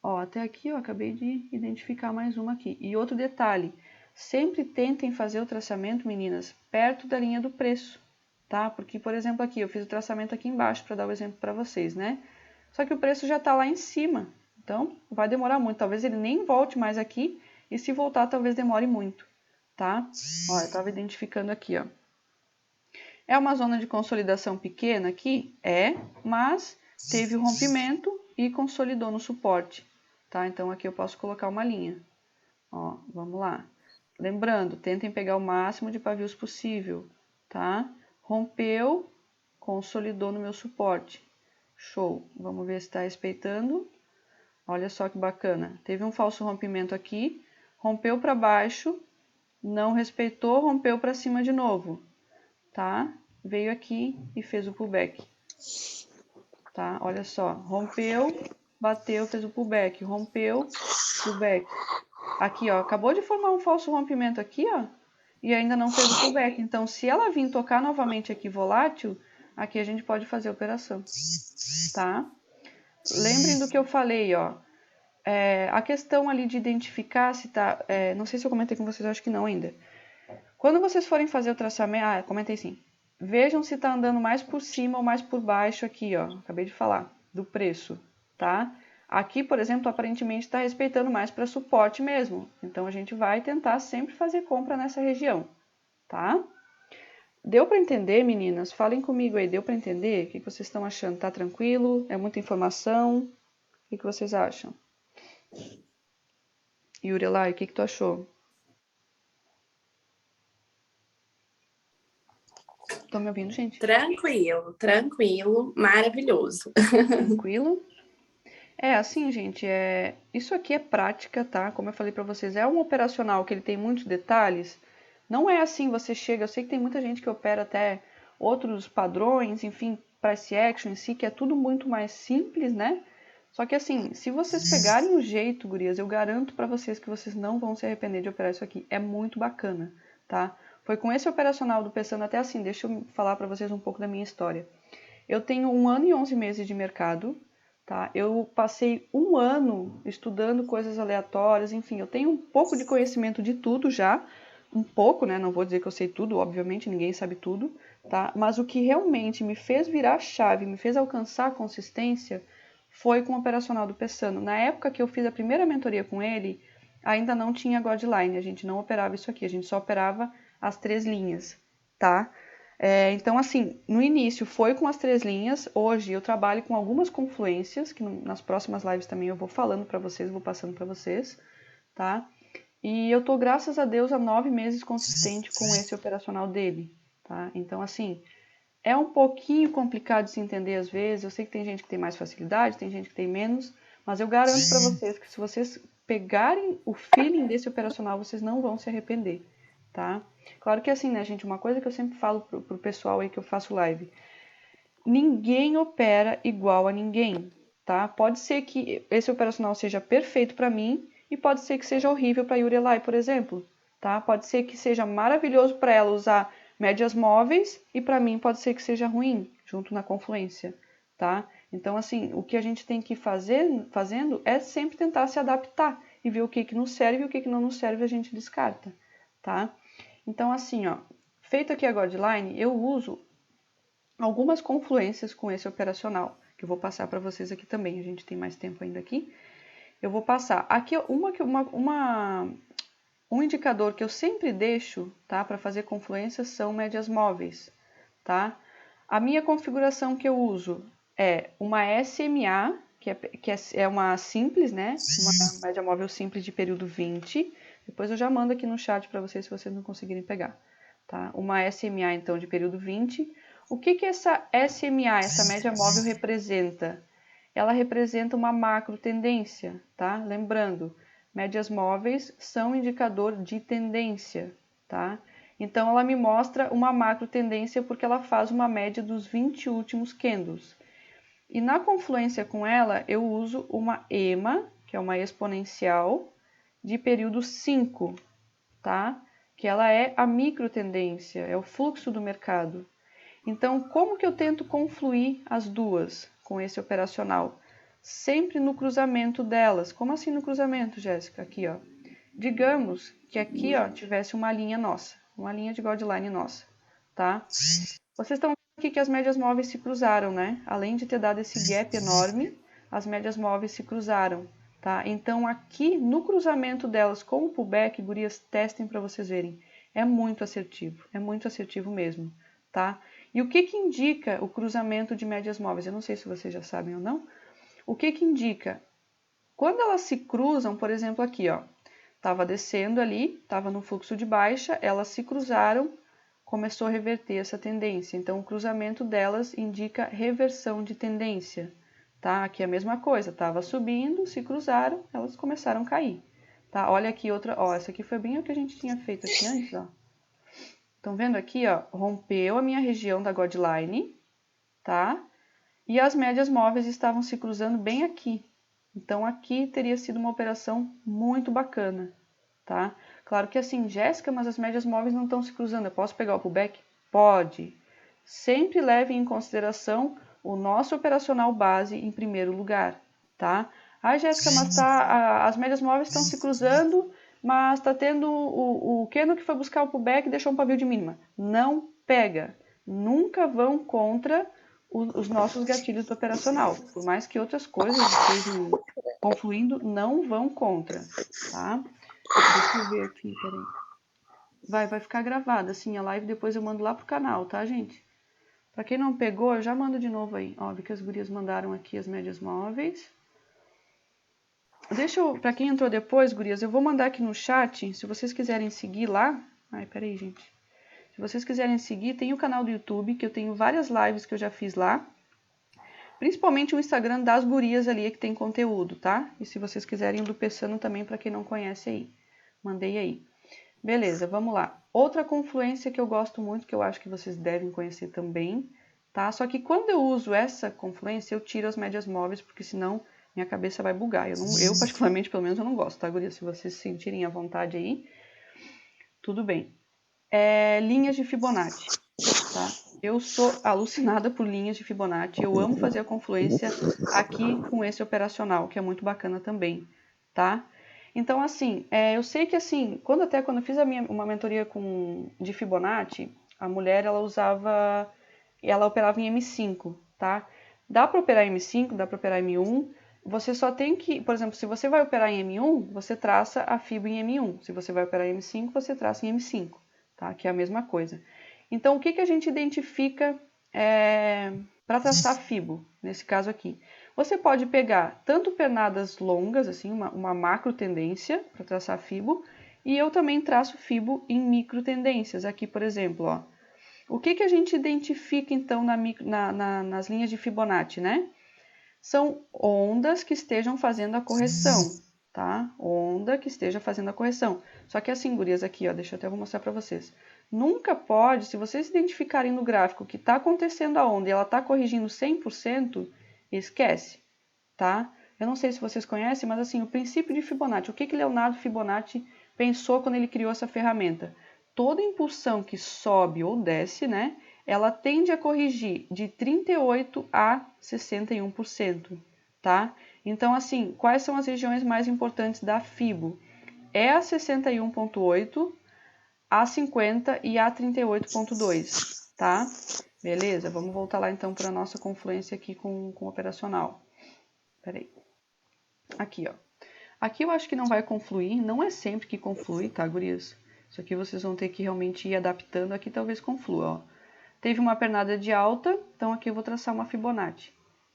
Ó, até aqui eu acabei de identificar mais uma aqui. E outro detalhe, sempre tentem fazer o traçamento, meninas, perto da linha do preço, tá? Porque, por exemplo, aqui eu fiz o traçamento aqui embaixo para dar o exemplo para vocês, né? Só que o preço já está lá em cima, então vai demorar muito. Talvez ele nem volte mais aqui e se voltar talvez demore muito, tá? Ó, eu estava identificando aqui, ó. É uma zona de consolidação pequena aqui? É, mas teve o rompimento e consolidou no suporte, tá? Então aqui eu posso colocar uma linha. Ó, vamos lá. Lembrando, tentem pegar o máximo de pavios possível, tá? Rompeu, consolidou no meu suporte. Show. Vamos ver se está respeitando. Olha só que bacana. Teve um falso rompimento aqui, rompeu para baixo, não respeitou, rompeu para cima de novo, tá? Veio aqui e fez o pullback, tá? Olha só, rompeu, bateu, fez o pullback, rompeu, pullback. Aqui, ó, acabou de formar um falso rompimento aqui, ó, e ainda não fez o pullback. Então, se ela vir tocar novamente aqui volátil, aqui a gente pode fazer a operação, tá? Lembrem do que eu falei, ó. A questão ali de identificar se tá... não sei se eu comentei com vocês, acho que não ainda. Quando vocês forem fazer o traçamento... Ah, comentei sim. Vejam se tá andando mais por cima ou mais por baixo aqui, ó. Acabei de falar, do preço, tá? Aqui, por exemplo, aparentemente está respeitando mais para suporte mesmo. Então, a gente vai tentar sempre fazer compra nessa região, tá? Deu para entender, meninas? Falem comigo aí, deu para entender? O que vocês estão achando? Tá tranquilo? É muita informação? O que vocês acham? Yurelai, o que tu achou? Estão me ouvindo, gente? Tranquilo, tranquilo, maravilhoso. Tranquilo? Assim, gente, isso aqui é prática, tá? Como eu falei pra vocês, é um operacional que ele tem muitos detalhes. Não é assim, você chega... Eu sei que tem muita gente que opera até outros padrões, enfim, price action em si, que é tudo muito mais simples, né? Só que assim, se vocês pegarem o jeito, gurias, eu garanto pra vocês que vocês não vão se arrepender de operar isso aqui. É muito bacana, tá? Foi com esse operacional do Pensando até assim, deixa eu falar pra vocês um pouco da minha história. Eu tenho 1 ano e 11 meses de mercado, tá? Eu passei 1 ano estudando coisas aleatórias, enfim, eu tenho um pouco de conhecimento de tudo já, um pouco, né? Não vou dizer que eu sei tudo, obviamente, ninguém sabe tudo, tá? Mas o que realmente me fez virar a chave, me fez alcançar a consistência, foi com o operacional do Pessano. Na época que eu fiz a primeira mentoria com ele, ainda não tinha Godline, a gente não operava isso aqui, a gente só operava as 3 linhas, tá? Então, assim, no início foi com as 3 linhas, hoje eu trabalho com algumas confluências, que nas próximas lives também eu vou falando para vocês, vou passando para vocês, tá? E eu tô, graças a Deus, há 9 meses consistente com esse operacional dele, tá? Então, assim, é um pouquinho complicado de se entender às vezes, eu sei que tem gente que tem mais facilidade, tem gente que tem menos, mas eu garanto para vocês que se vocês pegarem o feeling desse operacional, vocês não vão se arrepender, tá? Claro que assim, né, gente, uma coisa que eu sempre falo pro pessoal aí que eu faço live, ninguém opera igual a ninguém, tá? Pode ser que esse operacional seja perfeito para mim e pode ser que seja horrível para Yurelai, por exemplo, tá? Pode ser que seja maravilhoso para ela usar médias móveis e para mim pode ser que seja ruim, junto na confluência, tá? Então, assim, o que a gente tem que fazendo é sempre tentar se adaptar e ver o que nos serve e o que não nos serve a gente descarta, tá? Então, assim, ó, feito aqui a guideline, eu uso algumas confluências com esse operacional, que eu vou passar para vocês aqui também. A gente tem mais tempo ainda aqui. Eu vou passar aqui um indicador que eu sempre deixo, tá, para fazer confluências são médias móveis, tá? A minha configuração que eu uso é uma SMA, que é uma simples, né? Uma média móvel simples de período 20. Depois eu já mando aqui no chat para vocês se vocês não conseguirem pegar, tá? Uma SMA, então, de período 20. O que essa SMA, essa média móvel, representa? Ela representa uma macro tendência, tá? Lembrando, médias móveis são indicador de tendência, tá? Então, ela me mostra uma macro tendência porque ela faz uma média dos 20 últimos candles. E na confluência com ela, eu uso uma EMA, que é uma exponencial, de período 5, tá? Que ela é a micro tendência, é o fluxo do mercado. Então, como que eu tento confluir as duas com esse operacional? Sempre no cruzamento delas. Como assim no cruzamento, Jéssica? Aqui, ó. Digamos que aqui, ó, tivesse uma linha nossa, uma linha de guideline nossa, tá? Vocês estão vendo aqui que as médias móveis se cruzaram, né? Além de ter dado esse gap enorme, as médias móveis se cruzaram, tá? Então, aqui no cruzamento delas com o pullback, gurias, testem para vocês verem. É muito assertivo mesmo, tá? E o que indica o cruzamento de médias móveis? Eu não sei se vocês já sabem ou não. O que indica? Quando elas se cruzam, por exemplo, aqui, ó, estava descendo ali, estava no fluxo de baixa, elas se cruzaram, começou a reverter essa tendência. Então, o cruzamento delas indica reversão de tendência, tá? Aqui é a mesma coisa, estava subindo, se cruzaram, elas começaram a cair, tá? Olha aqui outra, ó, essa aqui foi bem o que a gente tinha feito aqui antes, ó. Estão vendo aqui, ó, rompeu a minha região da guideline, tá? E as médias móveis estavam se cruzando bem aqui. Então, aqui teria sido uma operação muito bacana, tá? Claro que assim, Jéssica, mas as médias móveis não estão se cruzando. Eu posso pegar o pullback? Pode. Sempre leve em consideração o nosso operacional base em primeiro lugar, tá? Ah, Jéssica, mas as médias móveis estão se cruzando, mas está tendo o candle que foi buscar o pullback e deixou um pavio de mínima. Não pega. Nunca vão contra os nossos gatilhos do operacional. Por mais que outras coisas estejam confluindo, não vão contra, tá? Deixa eu ver aqui, peraí. Vai ficar gravada, assim, a live depois eu mando lá pro canal, tá, gente? Pra quem não pegou, eu já mando de novo aí. Ó, vi que as gurias mandaram aqui as médias móveis. Pra quem entrou depois, gurias, eu vou mandar aqui no chat, se vocês quiserem seguir lá. Ai, peraí, gente. Se vocês quiserem seguir, tem o canal do YouTube, que eu tenho várias lives que eu já fiz lá. Principalmente o Instagram das gurias ali, que tem conteúdo, tá? E se vocês quiserem o do Pessano também, para quem não conhece aí. Mandei aí. Beleza, vamos lá. Outra confluência que eu gosto muito, que eu acho que vocês devem conhecer também, tá? Só que quando eu uso essa confluência, eu tiro as médias móveis, porque senão minha cabeça vai bugar. Eu particularmente, pelo menos, eu não gosto, tá, gurias? Se vocês se sentirem à vontade aí, tudo bem. Linhas de Fibonacci, tá? Eu sou alucinada por linhas de Fibonacci, eu amo fazer a confluência aqui com esse operacional, que é muito bacana também, tá? Então, assim, eu sei que, assim, quando eu fiz uma mentoria de Fibonacci, a mulher, ela operava em M5, tá? Dá para operar em M5, dá para operar em M1, você só tem que, por exemplo, se você vai operar em M1, você traça a Fibo em M1, se você vai operar em M5, você traça em M5, tá? Que é a mesma coisa. Então, o que a gente identifica para traçar Fibo, nesse caso aqui? Você pode pegar tanto pernadas longas, assim, uma macro tendência para traçar Fibo, e eu também traço Fibo em micro tendências. Aqui, por exemplo, ó. O que a gente identifica, então, nas linhas de Fibonacci, né? São ondas que estejam fazendo a correção, tá? Onda que esteja fazendo a correção. Só que assim, gurias, aqui, ó, deixa eu até vou mostrar para vocês. Nunca pode, se vocês identificarem no gráfico que está acontecendo a onda e ela está corrigindo 100%, esquece, tá? Eu não sei se vocês conhecem, mas assim, o princípio de Fibonacci, o que Leonardo Fibonacci pensou quando ele criou essa ferramenta? Toda impulsão que sobe ou desce, né, ela tende a corrigir de 38% a 61%, tá? Então, assim, quais são as regiões mais importantes da Fibo? É a 61,8%, a 50 e a 38,2, tá? Beleza? Vamos voltar lá então para a nossa confluência aqui com o operacional. Peraí. Aqui, ó. Aqui eu acho que não vai confluir, não é sempre que conflui, tá, gurias? Isso aqui vocês vão ter que realmente ir adaptando, aqui talvez conflua, ó. Teve uma pernada de alta, então aqui eu vou traçar uma Fibonacci.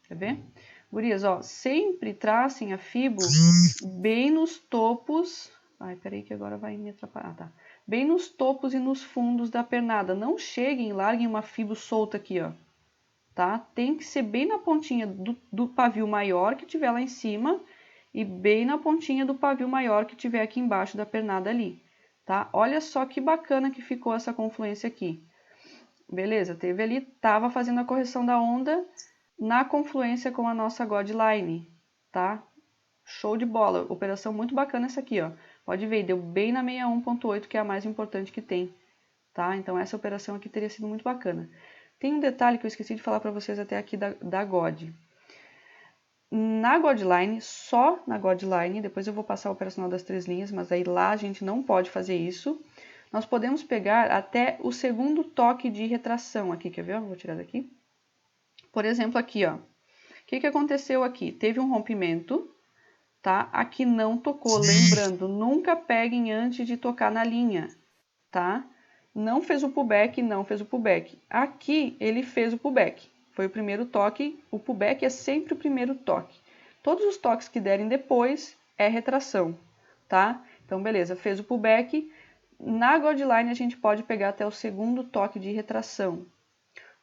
Quer ver? Gurias, ó, sempre tracem a Fibo bem nos topos... Ai, peraí que agora vai me atrapalhar, tá? Bem nos topos e nos fundos da pernada. Não cheguem e larguem uma Fibo solta aqui, ó. Tá? Tem que ser bem na pontinha do pavio maior que tiver lá em cima e bem na pontinha do pavio maior que tiver aqui embaixo da pernada ali, tá? Olha só que bacana que ficou essa confluência aqui. Beleza, teve ali, tava fazendo a correção da onda na confluência com a nossa Godline, tá? Show de bola, operação muito bacana essa aqui, ó. Pode ver, deu bem na 61,8, que é a mais importante que tem, tá? Então essa operação aqui teria sido muito bacana. Tem um detalhe que eu esqueci de falar para vocês até aqui da God. Na Godline, só na Godline, depois eu vou passar o operacional das 3 linhas, mas aí lá a gente não pode fazer isso. Nós podemos pegar até o segundo toque de retração aqui, quer ver? Eu vou tirar daqui. Por exemplo, aqui, ó. O que aconteceu aqui? Teve um rompimento, tá? Aqui não tocou, lembrando, nunca peguem antes de tocar na linha, tá? Não fez o pullback, não fez o pullback. Aqui ele fez o pullback. Foi o primeiro toque. O pullback é sempre o primeiro toque. Todos os toques que derem depois é retração, tá? Então, beleza, fez o pullback. Na Godline a gente pode pegar até o segundo toque de retração.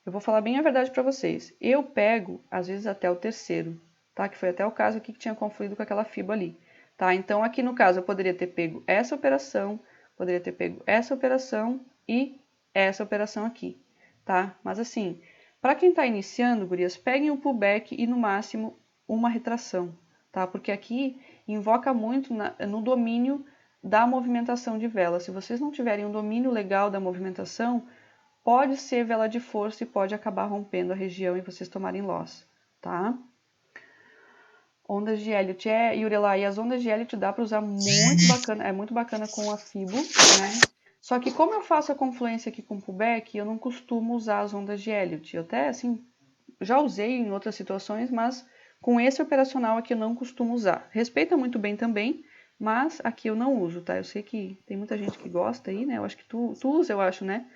Eu vou falar bem a verdade para vocês. Eu pego, às vezes, até o terceiro, tá? Que foi até o caso aqui que tinha confluído com aquela FIBA ali, tá? Então, aqui no caso, eu poderia ter pego essa operação, poderia ter pego essa operação e essa operação aqui, tá? Mas assim, para quem está iniciando, gurias, peguem o pullback e no máximo uma retração, tá? Porque aqui invoca muito no domínio da movimentação de vela. Se vocês não tiverem um domínio legal da movimentação, pode ser vela de força e pode acabar rompendo a região e vocês tomarem loss, tá? Ondas de Elliott, Yurelai, as ondas de Elliott dá para usar muito bacana, é muito bacana com a Fibo, né? Só que como eu faço a confluência aqui com o pullback, eu não costumo usar as ondas de Elliott. Eu até, assim, já usei em outras situações, mas com esse operacional aqui eu não costumo usar. Respeita muito bem também, mas aqui eu não uso, tá? Eu sei que tem muita gente que gosta aí, né? Eu acho que tu usa, eu acho, né?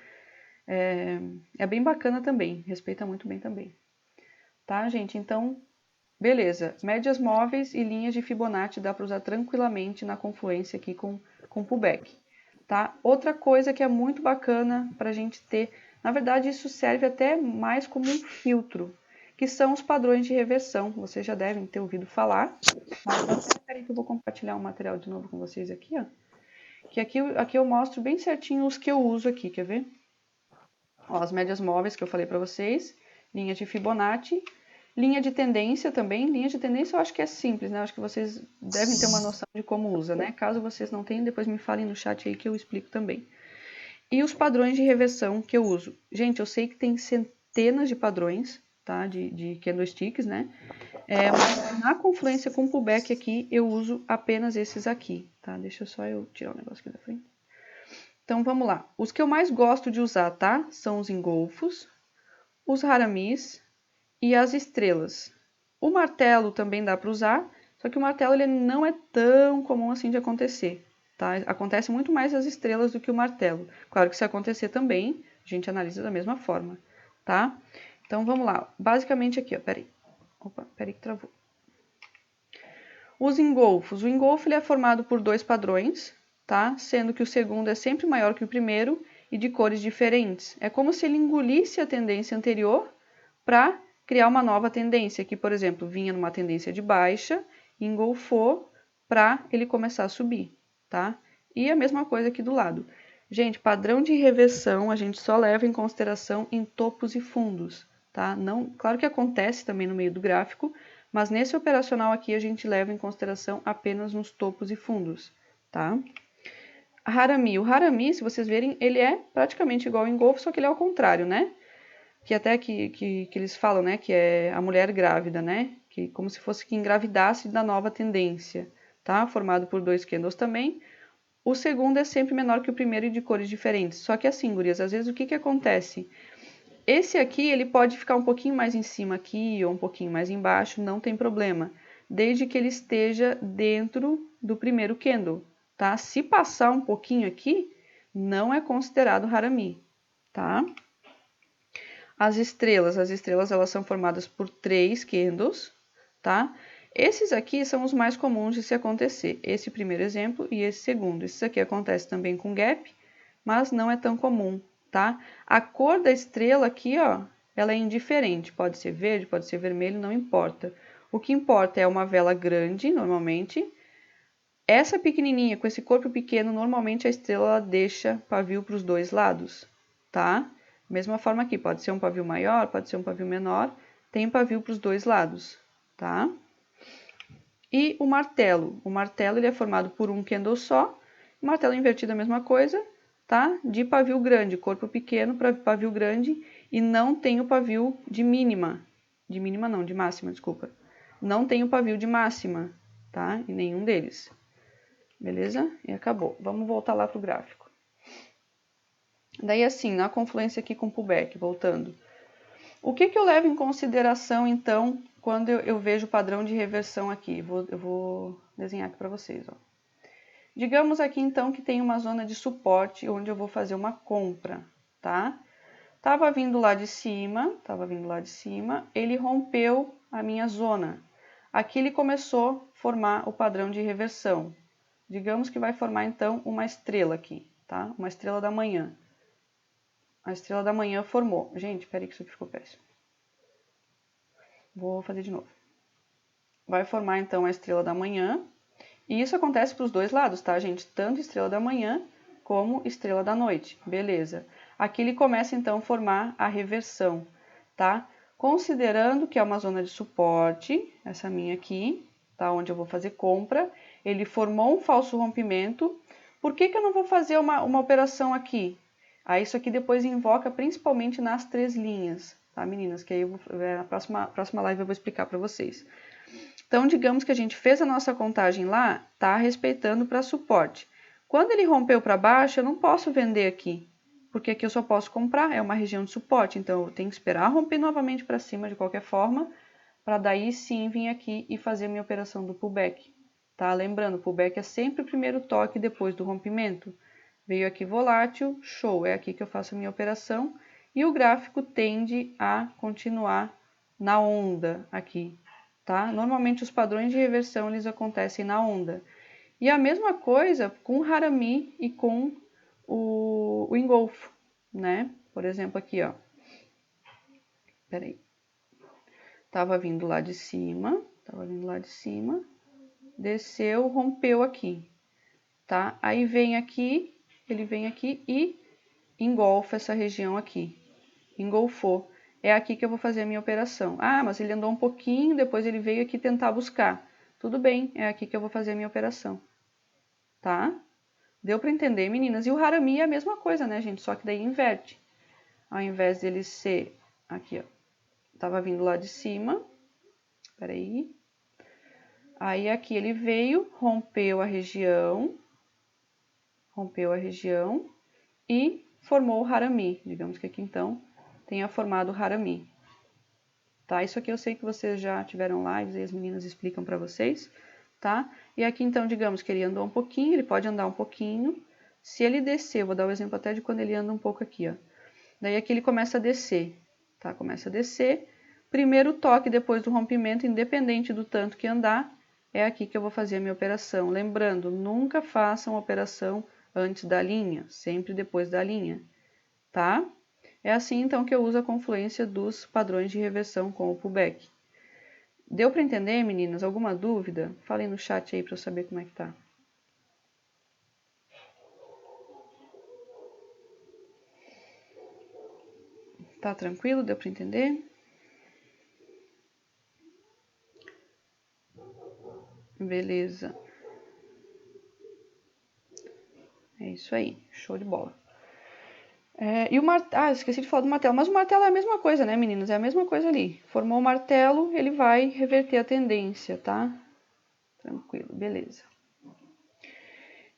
É bem bacana também, respeita muito bem também. Tá, gente? Então, beleza. Médias móveis e linhas de Fibonacci dá para usar tranquilamente na confluência aqui com pullback. Tá? Outra coisa que é muito bacana para a gente ter, na verdade isso serve até mais como um filtro, que são os padrões de reversão. Vocês já devem ter ouvido falar, mas peraí que eu vou compartilhar um material de novo com vocês aqui, ó. Que aqui eu mostro bem certinho os que eu uso aqui, quer ver? Ó, as médias móveis que eu falei para vocês, linha de Fibonacci, linha de tendência também. Linha de tendência eu acho que é simples, né? Eu acho que vocês devem ter uma noção de como usa, né? Caso vocês não tenham, depois me falem no chat aí que eu explico também. E os padrões de reversão que eu uso. Gente, eu sei que tem centenas de padrões, tá? De candlesticks, né? Mas na confluência com pullback aqui, eu uso apenas esses aqui, tá? Deixa eu só tirar o negócio aqui da frente. Então, vamos lá. Os que eu mais gosto de usar, tá? São os engolfos, os haramis e as estrelas. O martelo também dá para usar, só que o martelo ele não é tão comum assim de acontecer, tá? Acontece muito mais as estrelas do que o martelo. Claro que se acontecer também, a gente analisa da mesma forma, tá? Então, vamos lá. Basicamente aqui, ó, peraí. Opa, peraí que travou. Os engolfos. O engolfo ele é formado por 2 padrões, tá? Sendo que o segundo é sempre maior que o primeiro e de cores diferentes. É como se ele engolisse a tendência anterior para criar uma nova tendência, que, por exemplo, vinha numa tendência de baixa, engolfou, para ele começar a subir, tá? E a mesma coisa aqui do lado. Gente, padrão de reversão a gente só leva em consideração em topos e fundos, tá? Não, claro que acontece também no meio do gráfico, mas nesse operacional aqui a gente leva em consideração apenas nos topos e fundos, tá? Harami. O Harami, se vocês verem, ele é praticamente igual ao engolfo, só que ele é ao contrário, né? Que até que eles falam, né? Que é a mulher grávida, né? Que como se fosse que engravidasse da nova tendência, tá? Formado por 2 candles também. O segundo é sempre menor que o primeiro e de cores diferentes. Só que assim, gurias, às vezes o que acontece? Esse aqui, ele pode ficar um pouquinho mais em cima aqui ou um pouquinho mais embaixo, não tem problema. Desde que ele esteja dentro do primeiro candle, tá? Se passar um pouquinho aqui, não é considerado Harami, tá? As estrelas elas são formadas por 3 candles, tá? Esses aqui são os mais comuns de se acontecer, esse primeiro exemplo e esse segundo. Esse aqui acontece também com gap, mas não é tão comum, tá? A cor da estrela aqui, ó, ela é indiferente, pode ser verde, pode ser vermelho, não importa. O que importa é uma vela grande, normalmente. Essa pequenininha, com esse corpo pequeno, normalmente a estrela deixa pavio para os 2 lados, tá? Mesma forma aqui, pode ser um pavio maior, pode ser um pavio menor, tem pavio para os 2 lados, tá? E o martelo ele é formado por um candle só, o martelo invertido é a mesma coisa, tá? De pavio grande, corpo pequeno para pavio grande, e não tem o pavio de mínima não, de máxima, desculpa. Não tem o pavio de máxima, tá? Em nenhum deles. Beleza? E acabou. Vamos voltar lá para o gráfico. Daí assim, na confluência aqui com o pullback, voltando. O que eu levo em consideração, então, quando eu vejo o padrão de reversão aqui? Eu vou desenhar aqui para vocês, ó. Digamos aqui, então, que tem uma zona de suporte onde eu vou fazer uma compra, tá? Tava vindo lá de cima, ele rompeu a minha zona. Aqui ele começou a formar o padrão de reversão. Digamos que vai formar, então, uma estrela aqui, tá? Uma estrela da manhã. A estrela da manhã formou. Gente, peraí que isso aqui ficou péssimo. Vou fazer de novo. Vai formar, então, a estrela da manhã. E isso acontece para os 2 lados, tá, gente? Tanto estrela da manhã como estrela da noite. Beleza. Aqui ele começa, então, a formar a reversão, tá? Considerando que é uma zona de suporte, essa minha aqui, tá? Onde eu vou fazer compra. Ele formou um falso rompimento. Por que eu não vou fazer uma operação aqui? Aí isso aqui depois invoca principalmente nas 3 linhas, tá, meninas? Que aí na próxima live eu vou explicar para vocês. Então, digamos que a gente fez a nossa contagem lá, tá respeitando para suporte. Quando ele rompeu para baixo, eu não posso vender aqui, porque aqui eu só posso comprar, é uma região de suporte. Então, eu tenho que esperar romper novamente para cima de qualquer forma, para daí sim vir aqui e fazer a minha operação do pullback. Tá? Lembrando, pullback é sempre o primeiro toque depois do rompimento. Veio aqui volátil, show, é aqui que eu faço a minha operação. E o gráfico tende a continuar na onda aqui, tá? Normalmente os padrões de reversão eles acontecem na onda. E a mesma coisa com o Harami e com o engolfo, né? Por exemplo aqui, ó. Peraí. Tava vindo lá de cima, desceu, rompeu aqui, tá? Aí vem aqui, ele vem aqui e engolfa essa região aqui. Engolfou. É aqui que eu vou fazer a minha operação. Ah, mas ele andou um pouquinho, depois ele veio aqui tentar buscar. Tudo bem, é aqui que eu vou fazer a minha operação. Tá? Deu para entender, meninas? E o Harami é a mesma coisa, né, gente? Só que daí inverte. Ao invés dele ser... Aqui, ó. Tava vindo lá de cima. Peraí. Aí aqui ele veio, rompeu a região e formou o Harami. Digamos que aqui, então, tenha formado o Harami. Tá? Isso aqui eu sei que vocês já tiveram lives e as meninas explicam para vocês, tá? E aqui, então, digamos que ele andou um pouquinho, ele pode andar um pouquinho. Se ele descer, vou dar o exemplo até de quando ele anda um pouco aqui, ó. Daí aqui ele começa a descer, tá? Começa a descer. Primeiro toque depois do rompimento, independente do tanto que andar, é aqui que eu vou fazer a minha operação. Lembrando, nunca façam a operação antes da linha, sempre depois da linha, tá? É assim, então, que eu uso a confluência dos padrões de reversão com o pullback. Deu para entender, meninas? Alguma dúvida? Falem no chat aí para eu saber como é que tá. Tá tranquilo? Deu para entender? Beleza. É isso aí. Show de bola. E o martelo... Ah, esqueci de falar do martelo. Mas o martelo é a mesma coisa, né, meninas? É a mesma coisa ali. Formou o martelo, ele vai reverter a tendência, tá? Tranquilo, beleza.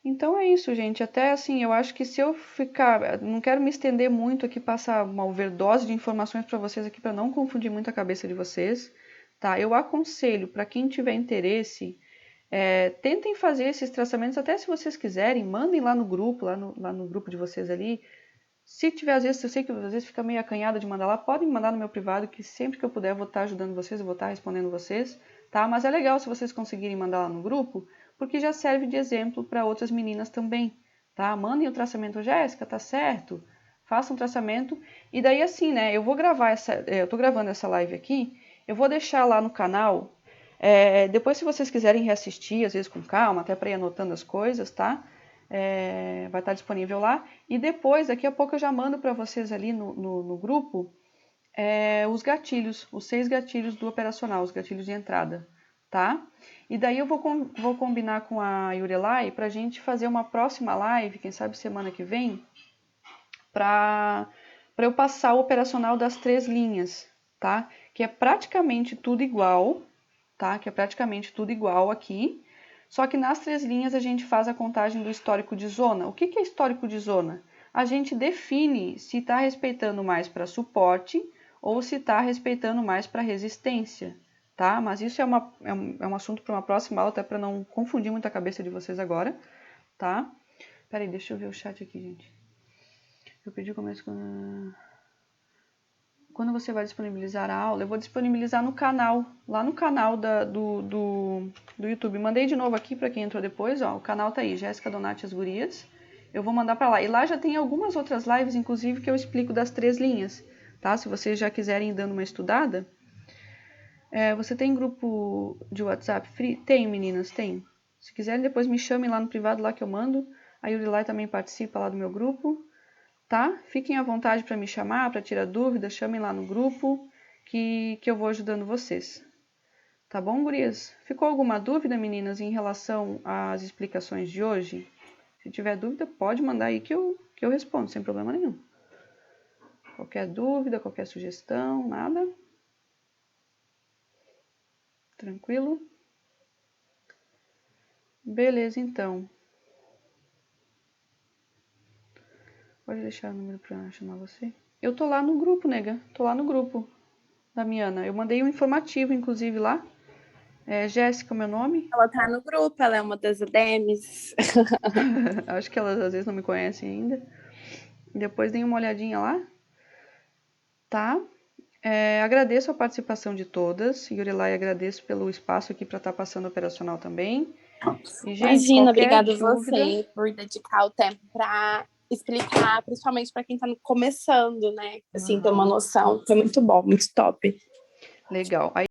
Então é isso, gente. Até assim, eu acho que se eu ficar... Não quero me estender muito aqui, passar uma overdose de informações para vocês aqui, para não confundir muito a cabeça de vocês, tá? Eu aconselho, para quem tiver interesse, tentem fazer esses traçamentos, até se vocês quiserem, mandem lá no grupo, lá no grupo de vocês ali. Se tiver, às vezes, eu sei que às vezes fica meio acanhada de mandar lá, podem mandar no meu privado, que sempre que eu puder eu vou estar ajudando vocês, eu vou estar respondendo vocês, tá? Mas é legal se vocês conseguirem mandar lá no grupo, porque já serve de exemplo para outras meninas também, tá? Mandem o traçamento, Jéssica, tá certo? Façam um traçamento, e daí assim, né, eu vou gravar eu tô gravando essa live aqui, eu vou deixar lá no canal, depois se vocês quiserem reassistir, às vezes com calma, até para ir anotando as coisas, tá? Vai estar disponível lá. E depois, daqui a pouco, eu já mando para vocês ali no grupo os gatilhos, os 6 gatilhos do operacional, os gatilhos de entrada, tá? E daí eu vou combinar com a Yurelai para a gente fazer uma próxima live, quem sabe semana que vem, para eu passar o operacional das 3 linhas, tá? Que é praticamente tudo igual, tá? Que é praticamente tudo igual aqui. Só que nas 3 linhas a gente faz a contagem do histórico de zona. O que é histórico de zona? A gente define se está respeitando mais para suporte ou se está respeitando mais para resistência, tá? Mas isso é um assunto para uma próxima aula, até para não confundir muito a cabeça de vocês agora, tá? Peraí, deixa eu ver o chat aqui, gente. Eu pedi começo com... Quando você vai disponibilizar a aula, eu vou disponibilizar no canal, lá no canal do YouTube. Mandei de novo aqui para quem entrou depois, ó, o canal tá aí, Jéssica Donati As Gurias. Eu vou mandar para lá. E lá já tem algumas outras lives, inclusive, que eu explico das 3 linhas, tá? Se vocês já quiserem ir dando uma estudada. Você tem grupo de WhatsApp free? Tem, meninas, tem. Se quiserem, depois me chamem lá no privado, lá que eu mando. A Yurilai também participa lá do meu grupo. Tá? Fiquem à vontade para me chamar, para tirar dúvidas, chamem lá no grupo que eu vou ajudando vocês. Tá bom, gurias? Ficou alguma dúvida, meninas, em relação às explicações de hoje? Se tiver dúvida, pode mandar aí que eu respondo, sem problema nenhum. Qualquer dúvida, qualquer sugestão, nada? Tranquilo? Beleza, então. Pode deixar o número pra chamar você. Eu tô lá no grupo, nega. Tô lá no grupo da Miana. Eu mandei um informativo, inclusive, lá. Jéssica, meu nome. Ela tá no grupo, ela é uma das ADMs. Acho que elas às vezes não me conhecem ainda. Depois deem uma olhadinha lá. Tá? Agradeço a participação de todas. Yurilai, agradeço pelo espaço aqui para estar passando operacional também. E, gente, Imagina, obrigada dúvida... você por dedicar o tempo para explicar, principalmente para quem está começando, né? Assim, ter uma noção. Foi muito bom, muito top. Legal. Aí